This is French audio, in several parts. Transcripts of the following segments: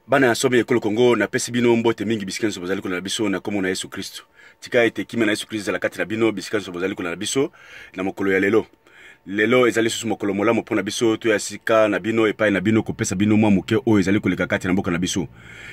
Bana sobe ekolo Congo na pesi bino mbote mingi bisika bozali na biso na komo na Yesu Kristo. Tika ete kima na Yesu Kristo za la kati na bino bisika bozali na biso na mokolo ya lelo. Lelo ezali susu mokolo molamo pona biso to ya sika na bino epai na bino kopesa bino mwa moke o ezali koleka kati na mboka na biso.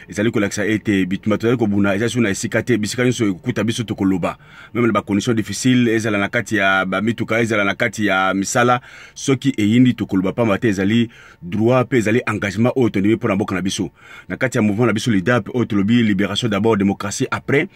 Ezali kolakisa ete bituma to ko buna ezali su na esika te bisika nso ekuta biso to koloba. Même les conditions difficiles ezala na kati ya ba mituka ezala na kati ya misala soki eyindi to koloba pa mate ezali droit pe ezali engagement o to ndimi pona mboka na biso. Na kati ya mouvement na biso LIDAP o to lobi libération d'abord démocratie après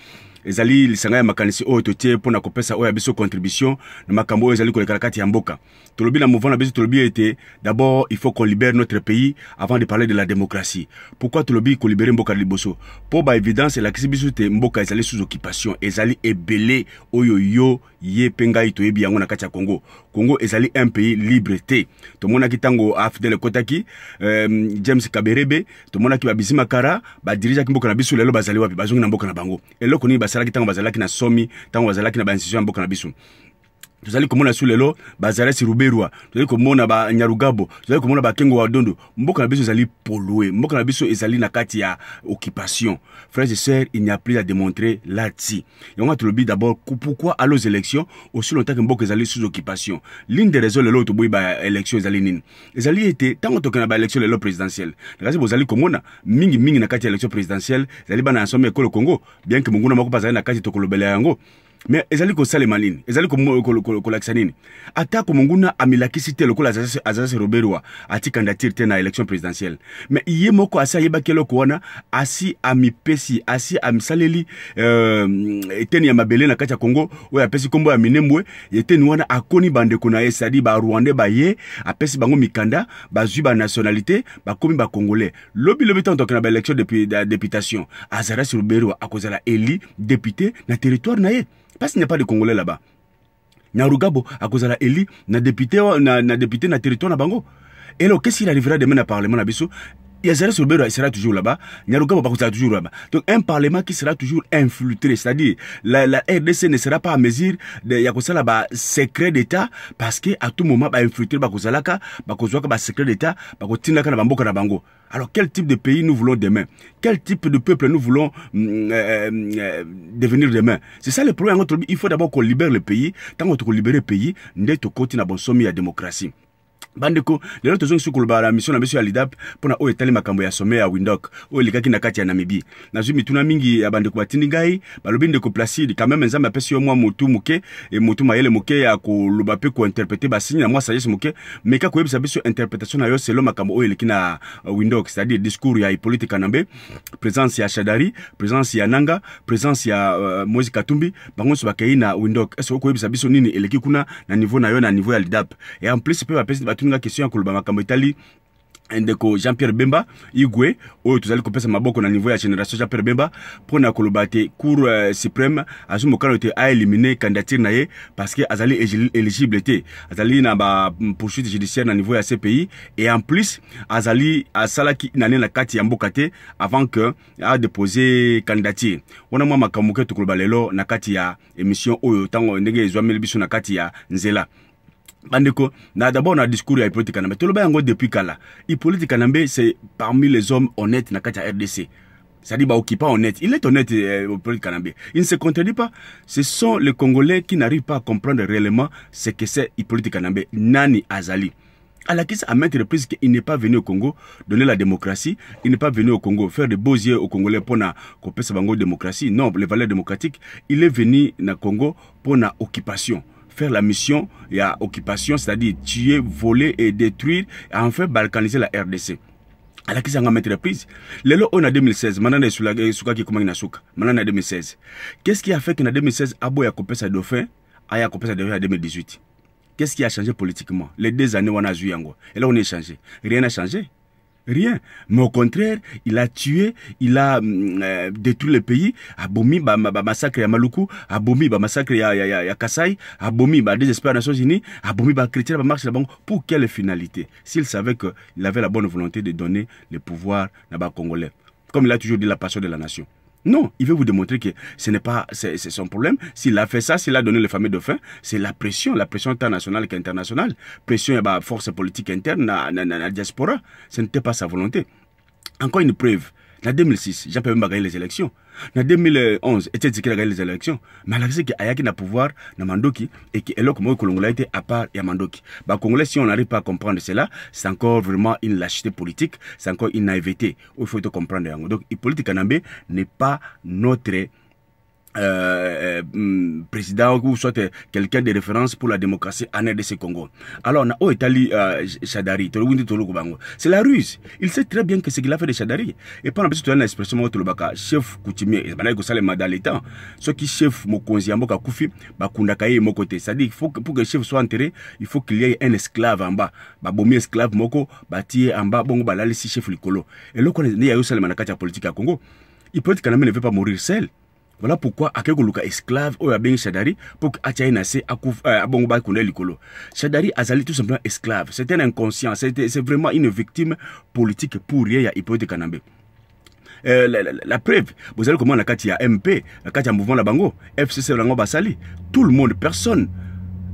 ezali lisanga ya makanisi o totie pona kopesa o ya biso contribution na makambo ezali koleka kati ya mboka. Tolobi na mouvement na biso tolobi ete d'abord il faut qu'on libère notre pays avant de parler de la démocratie. Pourquoi tolobi ko libérer mboka liboso? Pour ba évidence la kisi biso te mboka ezali sous occupation, ezali ebele oyo yo ye pengai to yebi yango na kati ya Congo. Congo ezali un pays libre te. To mona kitango Afdel Kotaki, James Kaberebe, to mona ki babizima kara, ba dirija ki mboka na biso lelo bazali wapi bazongi na mboka na bango. Eloko ni basalaki tango bazalaki na somi, tango bazalaki na ba institution mboka na biso. Tuzali komona su lelo bazala si Ruberwa, tuzali komona ba Nyarugabo, tuzali komona ba Kengo wa Dondo. Mboka na biso ezali pollué, mboka na biso ezali na kati ya occupation. Frères et sœurs, il n'y a plus à démontrer là-dessus. Yonga tolobi d'abord pourquoi à aux élections aussi longtemps que mboka ezali sous occupation. L'une des raisons lelo to boy ba élection ezali nini. Ezali été tango tokena ba élection lelo présidentielle. Ngazi bozali komona mingi na kati ya élection présidentielle, ezali bana ensemble ekolo Congo, bien que munguna mako bazali na kati tokolobela yango. Mais ezali ko sale malini, ezali ko lakisa nini. Ata ko munguna amilakisi te lokola azase Roberwa ati candidature te na élection présidentielle. Mais iye moko asa yeba kelo ko wana asi amipesi asi amisaleli eteni ya mabele na kati ya Congo oya pesi kombo ya minembwe yeteni wana akoni bande kuna esadi ba Rwandais ba ye apesi bango mikanda bazui ba nationalité ba komi ba congolais. Lobi tanto na ba élection depuis députation azarasi Roberwa akozala eli député na territoire na ye. Parce qu'il n'y a pas de Congolais là-bas. Nyarugabo a cause la éli na député na territoire na bango. Et là qu'est-ce qu'il arrivera demain au parlement na biso? Yazara Sobero sera toujours là-bas, Nyarugabo sera toujours là-bas. Donc un parlement qui sera toujours infiltré, c'est-à-dire la RDC ne sera pas à mesure de yakosa là-bas secret d'état parce que à tout moment ba infiltrer ba kozalaka, ba kozwaka ba secret d'état, ba kotinaka na bamboka na bango. Alors quel type de pays nous voulons demain? Quel type de peuple nous voulons devenir demain? C'est ça le problème. Il faut d'abord qu'on libère le pays. Tant qu'on libère le pays, nous devons continuer à bon sommet à la démocratie. Bandeko, lelo tozongi su koloba la mission na biso ya LIDAP pona o etali makambo ya sommet ya Windhoek o likaki na kati ya Namibie. Nazwi mituna mingi ya bandeko batindi ngai balobi ndeko Placide quand même nzambe apesi yo mwa mutu muke et mutu mayele muke ya koloba pe ko interpréter ba signe na mwa sagesse muke mais ka ko yebisa biso interprétation na yo selon makambo o eliki na Windhoek, c'est-à-dire discours ya Hippolyte Kanambe, présence ya Shadari, présence ya Nanga, présence ya Moïse Katumbi, bango so bakei na Windhoek. Est-ce ko yebisa biso nini eliki kuna na niveau na yo na niveau ya LIDAP? Et en plus pe bapesi une question que le makambo Italie ndeko Jean-Pierre Bemba Igwe oyo tozali kopesa maboko na niveau ya génération Jean-Pierre Bemba pour na kolobate cour suprême azumo kano te a éliminé candidature na ye parce que azali éligible te azali na ba poursuite judiciaire na niveau ya CPI et en plus azali asalaki nane na kati ya mboka te avant que a déposer candidature wana mwa makambo ke tokoloba lelo na kati ya émission oyo tango ndenge ezwameli biso na kati ya nzela. Bandeko, d'abord na discours ya Hippolyte Kanambe. Toloba yango depuis kala. Hippolyte Kanambe c'est parmi les hommes honnêtes na kati ya RDC. C'est-à-dire bah occupant honnête. Il est honnête Hippolyte Kanambe. Il ne se contredit pas. Ce sont les Congolais qui n'arrivent pas à comprendre réellement ce que c'est Hippolyte Kanambe. Nani Azali. À la question à maintes reprises qu'il n'est pas venu au Congo donner la démocratie, il n'est pas venu au Congo faire de beaux yeux au Congolais pour na couper sa bango démocratie. Non, les valeurs démocratiques. Il est venu na Congo pour na occupation. Faire la mission et à occupation, c'est-à-dire tuer, voler et détruire, et enfin balkaniser la RDC. À la question à maintes reprises. Lelo on a 2016, maintenant suka qui comment suka. Maintenant en 2016. Qu'est-ce qui a fait qu'en 2016 Abo a coupé sa dauphin, a coupé sa dauphin en 2018? Qu'est-ce qui a changé politiquement? Les 2 années où on a joué yango. Et là on est changé. Rien n'a changé. Rien. Mais au contraire, il a tué, il a détruit le pays, a bomi ba massacre ya Maluku, a bomi ba massacre ya Kasai, a bomi ba désespoir des Nations Unies, a bomi ba chrétien ba marche là-bas. Pour quelle finalité? S'il savait qu'il avait la bonne volonté de donner le pouvoir à ba Congolais. Comme il a toujours dit la passion de la nation. Non, il veut vous démontrer que ce n'est pas c'est son problème. S'il a fait ça, s'il a donné le fameux dauphin, c'est la pression internationale qu'internationale. Pression et force politique interne na diaspora. Ce n'était pas sa volonté. Encore une preuve. En 2006, Jean-Pierre Bemba a gagné les élections. En 2011, Etienne Tshisekedi a gagné les élections. Mais la question c'est qu'il y a pouvoir dans Mandoki et que le Congolais était à part et à Mandoki. Bah, Congolais, si on n'arrive pas à comprendre cela, c'est encore vraiment une lâcheté politique, c'est encore une naïveté. Il faut comprendre. Donc, la politique Kanambe n'est pas notre président ou soit quelqu'un de référence pour la démocratie en RDC Congo. Alors, on a Etali Chadari, c'est la ruse. Il sait très bien que ce qu'il a fait de Chadari. Et pendant que tu as l'expression chef coutumier, ceux qui chef Mokonzi Amboka Koufi, Bakundakaye Mokote. C'est-à-dire qu'il faut que pour que le chef soit enterré, il faut qu'il y ait un esclave en bas. Babomi esclave Moko, Bati en bas, bon, balali si chef Likolo. Et là, quand il y a eu ça, le politique à Congo, il peut être qu'il ne veut pas mourir seul. Voilà pourquoi Akegoluka esclave ou bien Chadari pour qu'Achaï Nassé à Bongoba Kouné Likolo. Chadari Azali tout simplement esclave. C'est un inconscient. C'est vraiment une victime politique pour rien à Hippolyte Kanambe. La preuve, vous savez comment la carte il y a MP, la carte il y a mouvement la Bango, FCC Rango Basali, tout le monde, personne.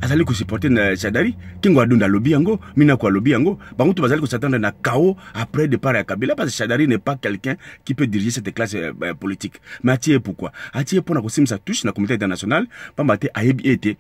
Azali ko supporter na Chadari, kingo adunda lobby yango, mina ko lobby yango, bango to bazali ko s'attendre na chaos après départ à Kabila parce que Chadari n'est pas quelqu'un qui peut diriger cette classe politique. Mais Atie pourquoi? Atie pour na ko simsa touche na communauté internationale, pambate ayebi été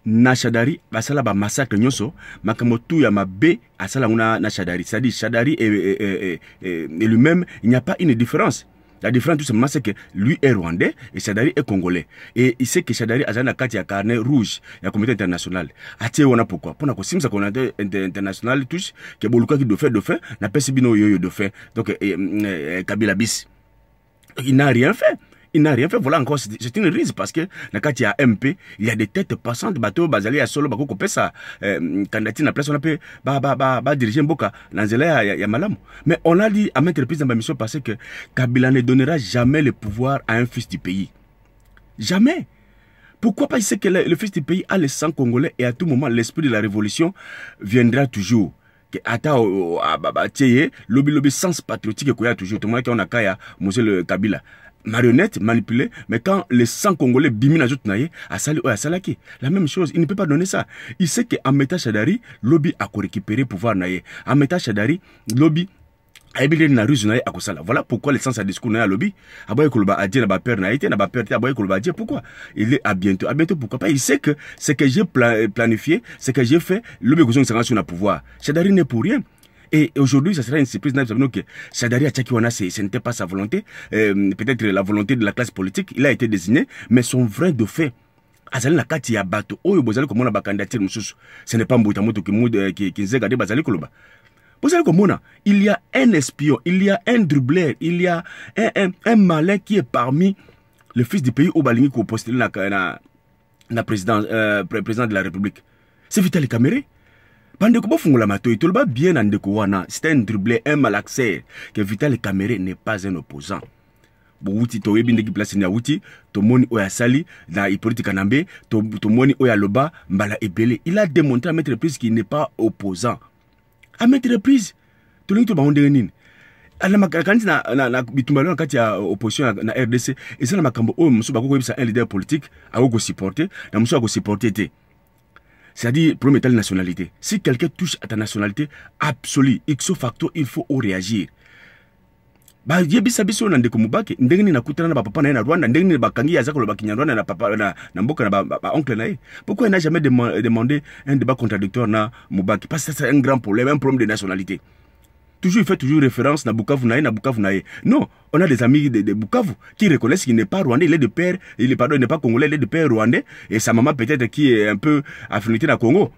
na Chadari basala ba massacre nyoso, makamotu ya mabe asala na Chadari. C'est-à-dire Chadari et lui-même, il n'y a pas une différence. La différence tout simplement c'est que lui est rwandais et Chadari est congolais. Et il sait que Chadari a un carte carnet rouge, il y a communauté internationale. Atie wana pourquoi? Pour na kosim sa communauté internationale touche que boluka qui de fait, na pesibino yoyo de fait. Donc Kabila bis. Il n'a rien fait. Il n'a rien fait. Voilà encore, c'est une risque parce que quand il y a MP, il y a des têtes passantes, bateau, bazali, à solo, bako, kopé ça, candidature, la place, on a pu, diriger un boka, l'anzela, il y a malam. Mais on a dit à maintes reprises dans ma mission parce que Kabila ne donnera jamais le pouvoir à un fils du pays. Jamais. Pourquoi? Parce que le fils du pays a le sang congolais et à tout moment, l'esprit de la révolution viendra toujours. Ata lobby sens patriotique qu'il y a toujours. Tout le monde qui a kaya, monsieur Kabila. Marionnette, manipulée, mais quand le sang congolais bimine à Joutnaye, à Sali ou à Salaki, la même chose, il ne peut pas donner ça. Il sait qu'en mettant Chadari, lobby a récupéré le pouvoir naïe. En mettant Chadari, lobby a ébilé na ruse naïe à Kosala. Voilà pourquoi le sens à discours naïe à lobby. Aboye Koloba a dit n'a pas peur naïe, n'a pas peur, Aboye Koloba a dit pourquoi. Il est à bientôt pourquoi pas. Il sait que ce que j'ai planifié, ce que j'ai fait, lobby Gouzon sera sur le pouvoir. Chadari n'est pour rien. Et aujourd'hui, ça sera une surprise que Chadari Achakiwana, ce n'était pas sa volonté, peut-être la volonté de la classe politique, il a été désigné, mais son vrai de fait, Azali Nakati ya bato, oh, Bozali Komona Bakandatir Moussous, ce n'est pas Mbouitamoto qui nous a gardé Bazali Koloba. Bozali Komona, il y a un espion, il y a un dribbleur, il y a un malin qui est parmi les fils du pays au Balingi qui ont postulé la président de la République. C'est Vitali Kamere. Bandeko Bofungula Mato, il tolba bien Andeko Wana, c'est un dribblé, un malaxer, que Vital Kamere n'est pas un opposant. Bouti, to ebinde ki place na wuti, to moni oya sali, na Hippolyte Kanambe, to moni oya loba, mbala ebele. Il a démontré à maintes reprises qu'il n'est pas opposant. À maintes reprises, to l'ingto ba onde nini. Ala makanti na bitumbalo na kati ya opposition na RDC, et ça na makambo o musu ba ko un leader politique, a ko supporter, na musu ko supporter té. C'est-à-dire, premier état de nationalité. Si quelqu'un touche à ta nationalité absolue, ipso facto, il faut réagir. Bah, yebisa biso na ndeko mubake, ndenge na kutana na papa na Rwanda, ndenge na bakangi ya zako lo bakinya Rwanda na papa na mboka na oncle na. Pourquoi il n'a jamais demandé un débat contradictoire na Mubaki? Parce que c'est un grand problème, un problème de nationalité. Toujours, il fait toujours référence na Bukavu na Bukavu na. Non, on a des amis de Bukavu qui reconnaissent qu'il n'est pas rwandais, il est de père, il n'est pas congolais, il est de père rwandais, et sa maman peut-être qui est un peu affinité dans Congo.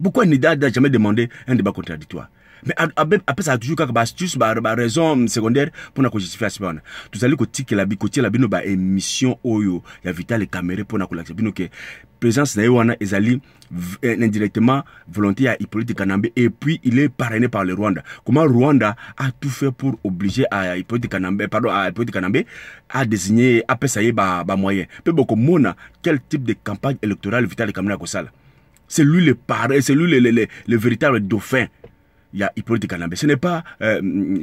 Pourquoi il n'a jamais demandé un débat contradictoire? Mais après ça a toujours quelques astuces, raison secondaire pour la justification. Tout à l'heure, que la bino ba émission oyo, il y a Vital et Kamere pour la bino que présence naïwana ezali indirectement volonté à Hippolyte Kanambe et puis il est parrainé par le Rwanda. Comment Rwanda a tout fait pour obliger à Hippolyte Kanambe à désigner après ça y est ba moyen. Peu beaucoup mona quel type de campagne électorale Vital et Kamere Kosala. C'est lui le parrain, c'est lui le véritable dauphin. Il y a Hippolyte Kanambe. Ce n'est pas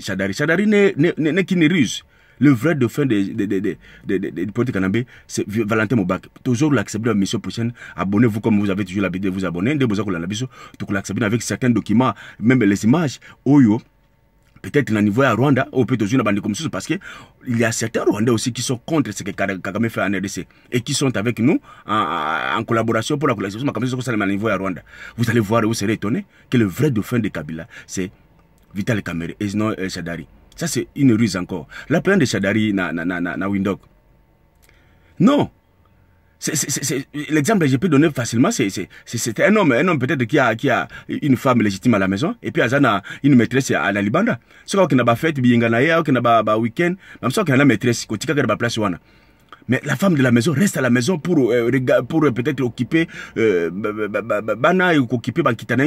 Chadari. Chadari n'est qu'une ruse. Le vrai dauphin de Hippolyte Kanambe, c'est Valentin Mobak. Toujours l'accepter la mission prochaine. Abonnez-vous comme vous avez toujours l'habitude de vous abonner. Dès que vous avez l'habitude, tout l'accepter avec certains documents, même les images. Oyo, peut-être au niveau à Rwanda, ou peut-être aussi dans comme ça, parce que il y a certains Rwandais aussi qui sont contre ce que Kagame fait en RDC et qui sont avec nous en collaboration pour la collaboration au niveau à Rwanda. Vous allez voir et vous serez étonné que le vrai dauphin de Kabila, c'est Vital Kamerhe et non Shadari. Ça, c'est une ruse encore. La plainte de Shadari na Windhoek. Non. L'exemple que je peux donner facilement, c'est un homme peut-être qui a une femme légitime à la maison, et puis il a une maîtresse à la Libanda. Ce qu'on a fait, il y a un week-end, même si on a une maîtresse, qui a une place. Mais la femme de la maison reste à la maison pour peut-être occuper Bana et occuper Bankitana.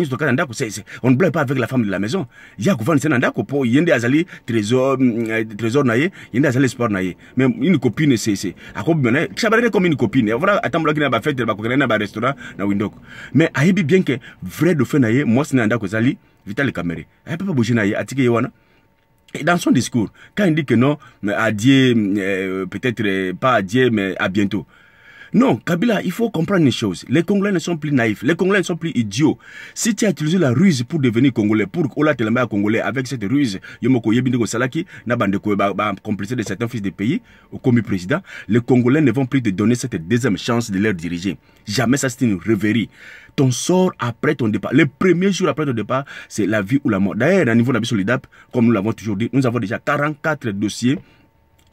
On ne blague pas avec la femme de la maison. Il y a Kouvan Senandako pour Yende Azali trésor naïe, Yende Azali sport naïe. Mais une copine, c'est à quoi bien Chabaré comme une copine. Voilà, attends, bloqué n'a pas fait de la restaurant na Windhoek. Mais aïbi bien que vrai de fait naïe, moi c'est Nandako Zali, Vital Kamerhe. Elle peut pas bouger naïe, attiqué Yawana. Et dans son discours, quand il dit que non, à Dieu, peut-être pas à Dieu, mais à bientôt. Non, Kabila, il faut comprendre une chose. Les Congolais ne sont plus naïfs, les Congolais ne sont plus idiots. Si tu as utilisé la ruse pour devenir Congolais, pour Ola Telamba Congolais, avec cette ruse, Yomoko Yebindego Salaki, Nabandeko, complicité de certains fils de pays, au commis président, les Congolais ne vont plus te donner cette deuxième chance de leur diriger. Jamais, ça c'est une rêverie. Ton sort après ton départ, le premier jour après ton départ, c'est la vie ou la mort. D'ailleurs, à niveau de la Solidap, comme nous l'avons toujours dit, nous avons déjà 44 dossiers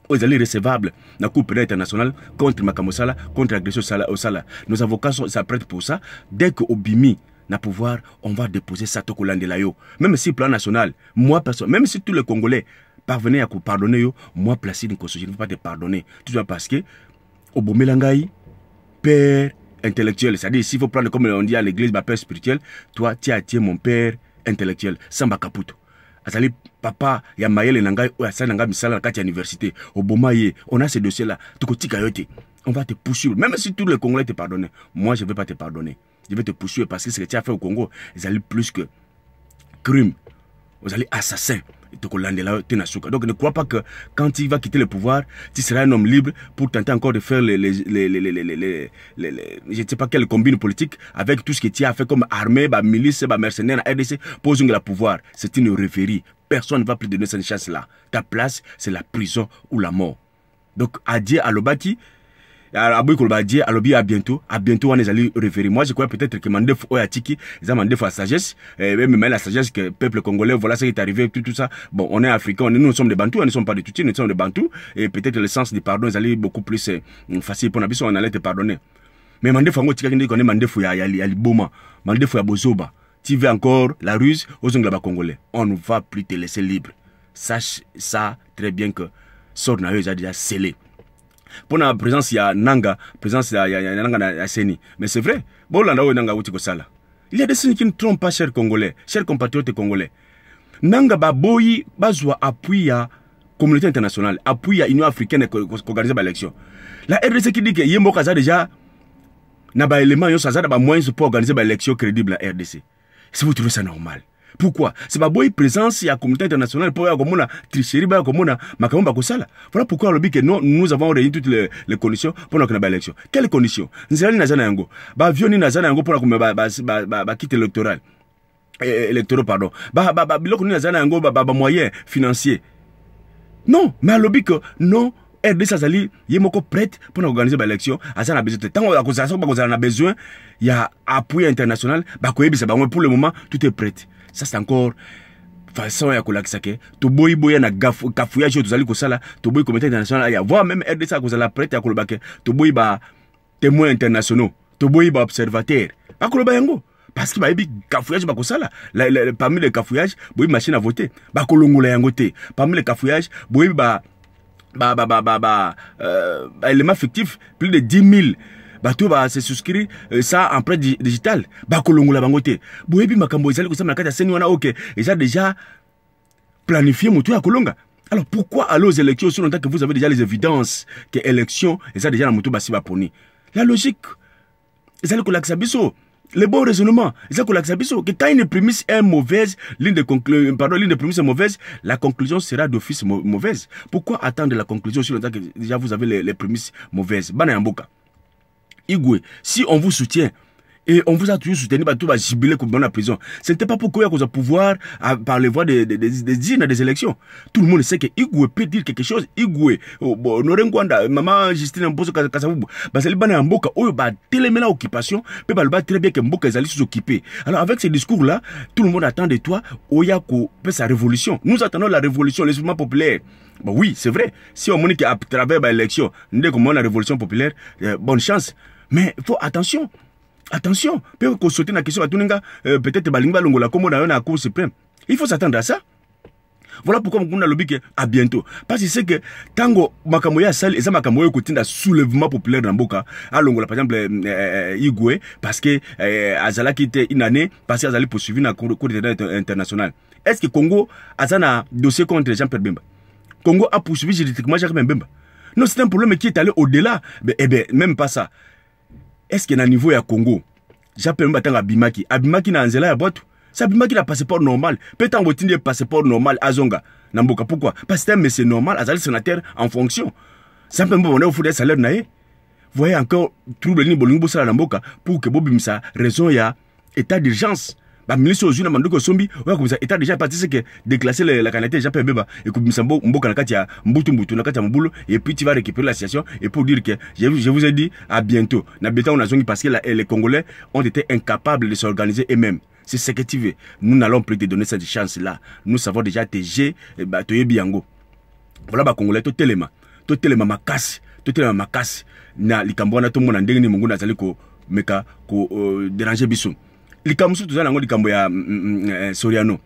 aux alliés recevables dans la Cour pénale internationale contre Makamosala, contre l'agression au Sala. Nos avocats s'apprêtent pour ça. Dès qu'au Bimi n'a pouvoir, on va déposer ça au Landelayo. Même si le plan national, moi, personne, même si tous les Congolais parvenaient à pardonner, moi, Placide Nkosso, je ne vais pas te pardonner. Tout ça parce que, au Bomelangaï, père intellectuel, c'est-à-dire s'il faut prendre comme on dit à l'église, ma père spirituel, toi, tu as été mon père intellectuel, Samba Kaputo. Azali papa ya mayele nanga ya nanga misala kati ya université au Bomaye, on a ces dossiers là, on va te poursuivre même si tous les Congolais te pardonnent. Moi je ne vais pas te pardonner. Je vais te poursuivre parce que ce que tu as fait au Congo, ils allaient plus que crime. Vous allez assassin. Donc ne crois pas que quand il va quitter le pouvoir, tu seras un homme libre pour tenter encore de faire je ne sais pas quelle combine politique avec tout ce que tu as fait comme armée, milice, mercenaires, RDC, pour le pouvoir. C'est une rêverie. Personne ne va plus donner cette chance-là. Ta place, c'est la prison ou la mort. Donc, adieu à l'Obaki. À bientôt, on est allé référer. Moi, je crois peut-être que Mandef Oyatiki, ils ont demandé la sagesse, même la sagesse que le peuple congolais, voilà ce qui est arrivé, tout ça. Bon, on est africains, nous sommes des Bantous, nous ne sommes pas des Tutsis, nous sommes des Bantous, et peut-être le sens du pardon, ils allaient beaucoup plus facile pour nous, on allait te pardonner. Mais Mandef Oyatiki, on est Mandef Oyaliboma, Mandef Oyabozoba. Tu veux encore la ruse aux Anglais congolais. On ne va plus te laisser libre. Sache ça très bien que Sornayo est déjà scellé. Pour la présence, il y a Nanga, présence, il y a Nanga Seni. Mais c'est vrai. Bon, là, Nanga Outikosala. Il y a des signes qui ne trompent pas, chers Congolais, chers compatriotes congolais. Nanga Baboyi, Bazwa appuie à la communauté internationale, appuie à l'Union africaine qui organise l'élection. La RDC qui dit que Yembo Kaza déjà n'a pas élément, il y a moyens pour organiser l'élection crédible à RDC. Si vous trouvez ça normal. Pourquoi? C'est pas boy présence il y a la communauté internationale pour comme on tricherie comme on makambo bakosala. Voilà pourquoi on dit que nous avons réuni toutes les conditions pour notre élection. Quelles conditions? Nzali nazana yango. Ba vioni nazana yango pour ba quitter l'électoral. Électoral pardon. Ba biloko nazana yango ba moyens financiers. Non, mais à lobby que non RDC Azali yemoko prête pour organiser l'élection. Azana besoin de temps on a besoin il y a appui international ba koyebisa ba pour le moment tout est prêt. Ça c'est encore façon ya kolakisake to boy boya na kafouillage to zali kosala to boy comité international ya voir même RDC kozala prête ya kolobake to boy ba témoins internationaux to boy ba observateurs akoloba yango parce que ba yebi kafouillage ba kosala parmi les kafouillages boy machine à voter ba kolongola yango te parmi les kafouillages boy ba éléments fictifs plus de 10 000 bato ba se souscrire ça en prêt digital ba kolongola bangote boyebi makambo ezali ko samana kata seni wana OK ils déjà planifié moto ya kolonga. Alors pourquoi aller aux élections si longtemps que vous avez déjà les évidences que élection ça déjà na moto basi ba poni? La logique ezali ko laksa biso le bon raisonnement ezali ko laksa biso que quand une prémisse est mauvaise, ligne de prémisse est mauvaise, la conclusion sera d'office mauvaise. Pourquoi attendre la conclusion si longtemps que déjà vous avez les prémisses mauvaises? Bana yamboka Igwe, si on vous soutient Et on vous a toujours soutenu, tout va jubiler comme dans la prison. Ce n'était pas pour qu'il y ait pouvoir par les voies des urnes des élections. Tout le monde sait que Igwe peut dire quelque chose. Igwe, Norengwanda, Maman Justine Mboso Kasavubu, Basali Bana Mboka, Oyo ba télémena occupation, peut pas le battre très bien que Mboka est allé s'occuper. Alors avec ces discours-là, tout le monde attend de toi, Oyako fait sa révolution. Nous attendons la révolution, les mouvements populaires. Bah oui, c'est vrai. Si on montre qu'à travers l'élection, nous disons la révolution populaire, bonne chance. Mais il faut attention. Attention, peut-être sauter la question à Tuninga, peut-être Balingba Longola, comme on a eu à la Cour suprême. Il faut s'attendre à ça. Voilà pourquoi on a lobby à bientôt. Parce que c'est que Tango Makamoya Sal et ça Makamoya côté d'un soulèvement populaire dans Boka, à Longola par exemple Igwe, parce que Azala qui était une année, parce qu'Azali poursuivi dans la Cour internationale. Est-ce que Congo a un dossier contre Jean-Pierre Bemba? Congo a poursuivi juridiquement Jean-Pierre Bemba? Non, c'est un problème qui est allé au-delà. Eh bien, même pas ça. Est-ce que na niveau ya Congo, j'appelle m'attendre Abimaki. Abimaki na Anzela ya boîte. C'est Abimaki na passeport normal. Peut-être en voiture passeport normal à Zonga. Namboka pourquoi? Parce que c'est un monsieur normal, Azali sénateur en fonction. Simplement on a offert des salaires naé. Voyez encore trouble ni bolingo sala Namboka pour que Bobi Msa raison ya état d'urgence. Bah ministre aux unes mandoko sombi ouais comme ça état déjà parti c'est que déclasser la candidature Jean-Pierre Bemba et que Msambo Mboka na kati ya mbutu na kati ya mbulu et puis tu vas récupérer la situation et pour dire que je vous ai dit à bientôt na beta on a zongi parce que les Congolais ont été incapables de s'organiser eux-mêmes. C'est ce que tu veux. Nous n'allons plus te donner cette chance là. Nous savons déjà TG bah toye biango. Voilà ba Congolais to telema makasi na likambo na to mona ndenge ni mungu na zali ko meka ko déranger biso. Likambo tout ça nango likambo ya Soriano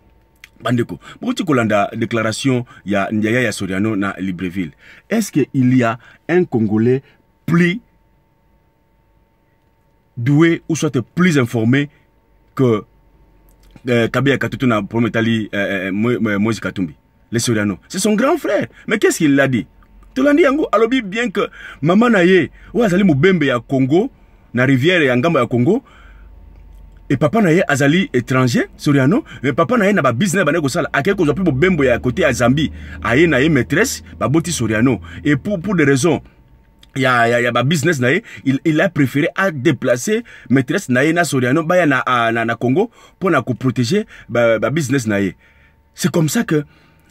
bandeko beaucoup kolanda déclaration ya Ndiaye ya Soriano na Libreville. Est-ce que il y a un Congolais plus doué ou soit plus informé que Kabila Katutu na Prometali Moïse Katumbi? Les Soriano, c'est son grand frère. Mais qu'est-ce qu'il a dit? Tu l'as dit yango alobi bien que maman naye ou azali mubembe ya Congo na rivière ya ngambo ya Congo. Et papa naye azali étranger, Soriano, mais papa naye na ba business ba nego sala akeko zo pe bembo ya côté à Zambie, aye naye maîtresse ba boti Soriano et pour des raisons il y a ba business naye il a préféré à déplacer maîtresse naye na Soriano ba ya na Congo pour na ko protéger ba business naye. C'est comme ça que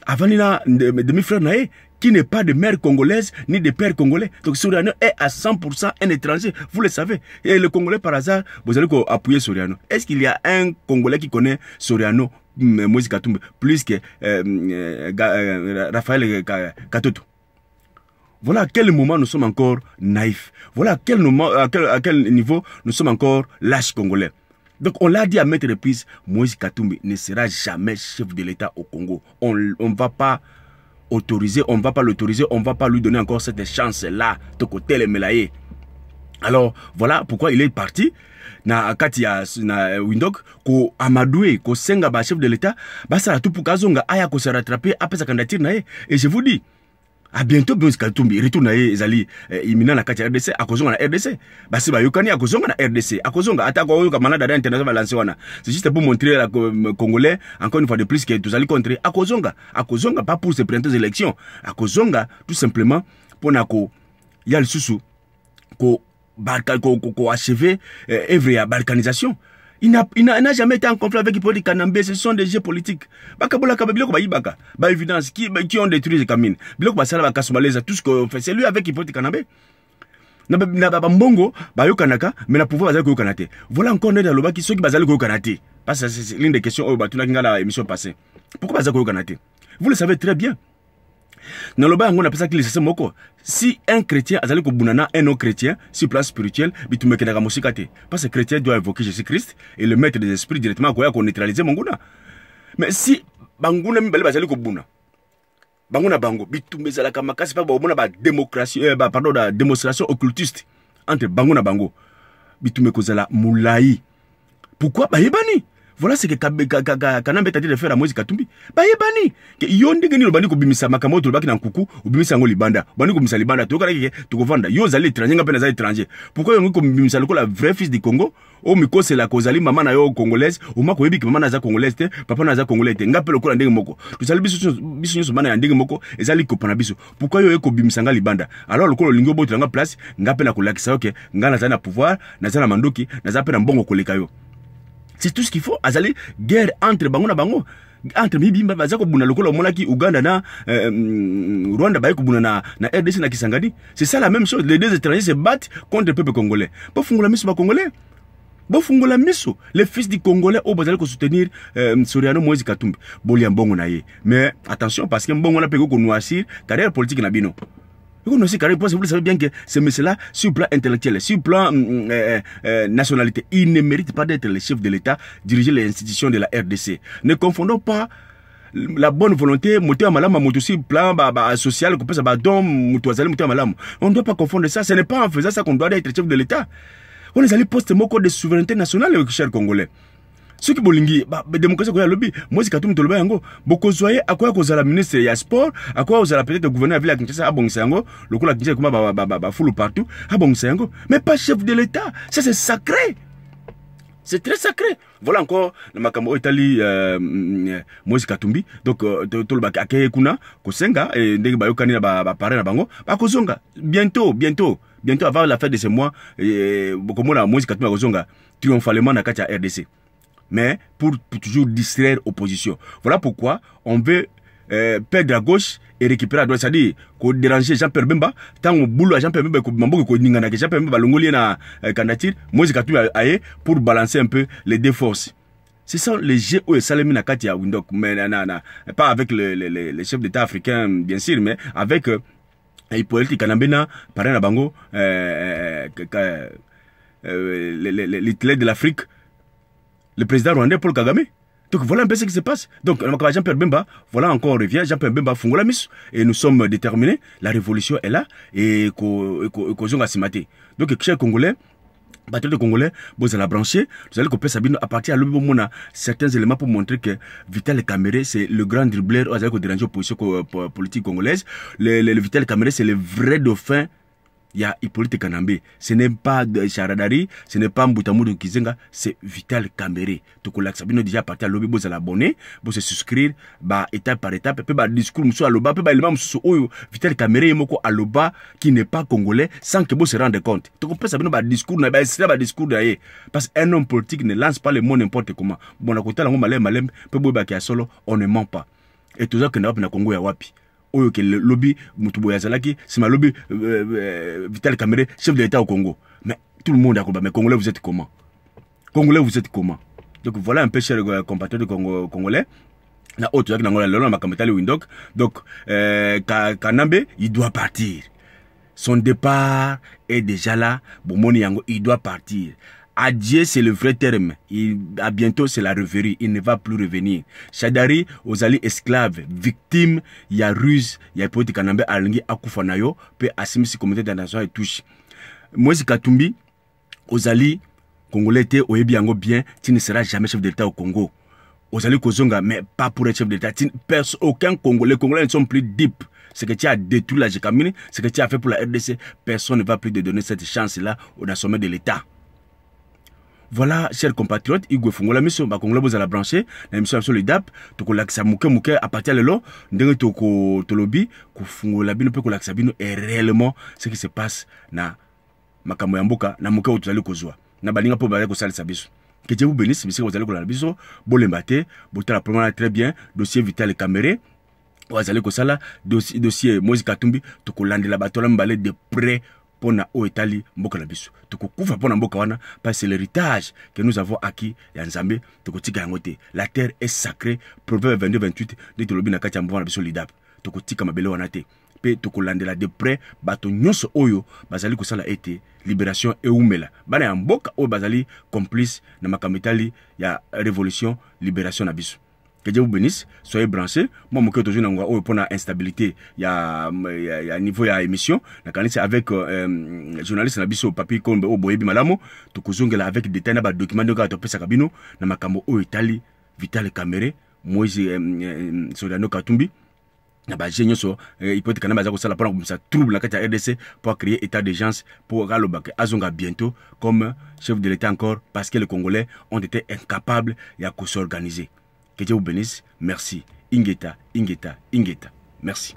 avant il demi-frère naye qui n'est pas de mère congolaise ni de père congolais. Donc Soriano est à 100% un étranger, vous le savez. Et le Congolais par hasard, vous allez appuyer Soriano. Est-ce qu'il y a un Congolais qui connaît Soriano, Moïse Katumbi, plus que Raphaël Katoto? Voilà à quel moment nous sommes encore naïfs. Voilà à quel niveau nous sommes encore lâches congolais. Donc on l'a dit à maintes reprises, Moïse Katumbi ne sera jamais chef de l'État au Congo. On ne va pas autorisé, on ne va pas l'autoriser, on ne va pas lui donner encore cette chance-là de côté les Melaye. Alors, voilà pourquoi il est parti. Na Katia, na Windhoek, ko Amadoué, ko Senga, ba chef de l'État, ba ça tout pour Kazonga, aya ko se rattraper après sa candidature nae. Et je vous dis, à bientôt, Moïse Katumbi, retourne nae, Zali, imminent na Katia RDC, à Kozonga na RDC. Ba si ba yokani à Kozonga na RDC, à Kozonga, ata ko yoka manada international lancé wana. C'est juste pour montrer à Congolais, encore une fois de plus, que tous allez contrer à Kozonga, pas pour se présenter aux élections, à Kozonga, tout simplement, pour nako, yal susu, ko achever œuvre à balkanisation. Il n'a jamais été en conflit avec les politiques Kanambé, ce sont des jeux politiques. Évidence, qui ont détruit les camines. Tout ce qu'on fait, c'est lui avec les politiques Kanambé. Mbongo, mais la pouvoir bazali kokanate. Voilà encore dans le bas qui sont qui bazali kokanate. Parce que c'est l'une des questions au batuna dans la émission passée. Pourquoi bazali kokanate? Vous le savez très bien. Dans le bas, on appelle ça qu'il est moko. Si un chrétien azali ko bunana un non chrétien sur place spirituelle, bitumeke na musikate. Parce que le chrétien doit invoquer Jésus-Christ et le maître des esprits directement ko neutraliser monguna. Mais si banguna mbele bazali ko buna. Banguna bango bitumeza la kamakasi pa ba ba démocratie pardon da démonstration occultiste entre bango na bango. Bitumeko zala moulaï. Pourquoi ba yebani? Voilà ce que Kanambe t'a dit de faire à Moïse Katumbi. Bah yebani. Que yonde geni lobani ko bimisa makambo to baki na nkuku, ubimisa ngo libanda. Bani ko bimisa libanda to kala to vanda. Yo zali étranger nga pena zali étranger. Pourquoi yo ko bimisa ko la vrai fils du Congo? O miko c'est la kozali maman na yo congolaise, o mako yebi que maman na za congolaise te, papa na za congolais te. Nga pelo ko la ndenge moko. To zali biso nyoso bana ya ndenge moko, ezali ko pana biso. Pourquoi yo ko bimisa nga libanda? Alors ko lingo boto nga place, nga pena ko lakisa OK, nga na za na pouvoir, na za na mandoki, na za pena mbongo ko leka yo. C'est tout ce qu'il faut. Azali guerre entre bango na bango. Entre mibimba bazako buna lokolo monaki Uganda na Rwanda baiko buna na RDC na Kisangani. C'est ça la même chose. Les deux étrangers se battent contre le peuple congolais. Pour fungula miso ba congolais. Bon fungula miso. Les fils du congolais au bazali ko soutenir Soriano Moïse Katumbi. Boli mbongo na ye. Mais attention parce que mbongo na peko ko noisir carrière politique na bino. Vous savez bien que ce monsieur-là, sur le plan intellectuel, sur le plan nationalité, il ne mérite pas d'être le chef de l'État, diriger les institutions de la RDC. Ne confondons pas la bonne volonté, on ne doit pas confondre ça. Ce n'est pas en faisant ça qu'on doit être chef de l'État. On est allé poster mon code de souveraineté nationale, chers Congolais. Ceux qui bolingi, démocratie ko ya lobby, Moïse Katumbi toloba yango, boko zoye akoya ko zala ministre ya sport, akoya ko zala peut-être gouverneur ville ya Kinshasa abongisa yango, lokola Kinshasa kuma foule partout, abongisa yango, mais pas chef de l'État. Ça c'est sacré. C'est très sacré. Voilà encore le makambo Italie Moïse Katumbi. Donc toloba akeye kuna ko senga et ndenge bayo kanina ba paré na bango, ba kozonga bientôt avant la fin de ce mois, boko mona Moïse Katumbi kozonga triomphalement na kati ya RDC. Mais pour toujours distraire l'opposition. Voilà pourquoi on veut perdre à gauche et récupérer à droite. C'est-à-dire qu'on dérange Jean-Pierre Bemba, tant qu'on boule à Jean-Pierre Bemba, Jean-Pierre Bemba, l'ongolien na candidature, Moïse Katumbi aye pour balancer un peu les deux forces. C'est ça les GO et Salemi Nakati à Windok, mais pas avec les chefs d'État africains, bien sûr, mais avec les politiques Kanambena, Parena Bango, les de l'Afrique. Le président rwandais Paul Kagame. Donc voilà un peu ce qui se passe. Donc Jean-Pierre Bemba, voilà encore on revient, Jean-Pierre Bemba Fungola Miss, et nous sommes déterminés, la révolution est là, et qu'on a simaté. Donc chers Congolais, patriotes congolais, vous allez la brancher, vous allez couper Sabino à partir de l'objet certains éléments pour montrer que Vital Kamerhe c'est le grand dribbleur, vous allez déranger l'opposition politique congolaise. Le Vital Kamerhe c'est le vrai dauphin. Il y a Hippolyte Kanambe. Ce n'est pas de Charadari, ce n'est pas Mboutamou de Kizenga, c'est Vital Kamerhe. Donc, on a déjà parti à l'objet, vous allez abonner, vous se souscrire, étape par étape, puis discours, monsieur Aloba, puis l'élément, monsieur Vital Kamerhe, moko Aloba, qui n'est pas congolais, sans que vous se rendez compte. Donc, on peut savoir un discours, discours d'ailleurs. Parce qu'un homme politique ne lance pas les mots n'importe comment. Bon, à côté, malem, peu solo, on ne ment pas. Et tout ça, que nous avons Congo ya wapi. Oyo que le lobby Mutubo Yazalaki, c'est ma lobby Vital Kamerhe, chef de l'État au Congo. Mais tout le monde a compris. Mais Congolais, vous êtes comment? Congolais, vous êtes comment? Donc voilà un peu, chers compatriotes congolais. Na autre chose, donc Kanambe, il doit partir. Son départ est déjà là. Bomoni Yango, il doit partir. Adieu, c'est le vrai terme. À bientôt, c'est la reverie. Il ne va plus revenir. Chadari, aux alliés esclaves, victimes, il y a ruse, il y a politique Kanambe, Alingi, Akufanayo, peut assumer si communauté internationale et touche. Moïse Katumbi, aux alliés congolais, Oyebiango bien, tu ne seras jamais chef d'État au Congo. Aux alliés Kozonga, mais pas pour être chef d'État. Aucun Congolais, les Congolais ne sont plus deep. Ce que tu as détruit la Gécamine, ce que tu as fait pour la RDC, personne ne va plus te donner cette chance-là au sommet de l'État. Voilà, chers compatriotes, Igwe Fungola Miso, Congolais, vous allez brancher, la mission sur le DAP, toko laksa mouke, à partir de là, ndenge toko tolobi, ko Fungola Bino, pe ko laksa Bino, est réellement ce qui se passe na makambo ya mboka, na mouke où tu allez kozwa. Na balinga po balé ko sali sabiso. Que Dieu vous bénisse, monsieur, vous allez ko la biso, bolembate, botala premièrement très bien, dossier Vital Kamerhe, vous allez ko sala, dossier Moïse Katumbi, toko landela batola mbale de près, pour na Oetali mboka na biso toko kufa pour na mboka wana parce que c'est l'héritage que nous avons acquis ya Nzambe toko tika yango te. La terre est sacrée. Proverbe 22-28 de tolobi na kati ya mboka na biso lidap toko tika mabele wana te pe toko landela de près bato nyonso oyo bazali kosala ete libération eumela bana ya mboka oyo bazali complice na makambo etali ya révolution libération na biso. Que Dieu vous bénisse. Soyez branchés. Moi, mon cœur toujours n'a pour la instabilité. Il y a niveau il y a émission. C'est avec journaliste Nabiso papier comme au Boyebi Malamo. Tout kuzongela avec détail na ba document de gars topesa kabino na makambo o Italie Vital Camere Moïse Sodano Katumbi. Na ba géniaux so il peut être kana baza ko sala pour ça trouble la carte RDC pour créer état d'urgence pour Galobak Azonga bientôt comme chef de l'État encore parce que les Congolais ont été incapables de s'organiser. Que Dieu vous bénisse. Merci. Ingeta, Ingeta, Ingeta. Merci.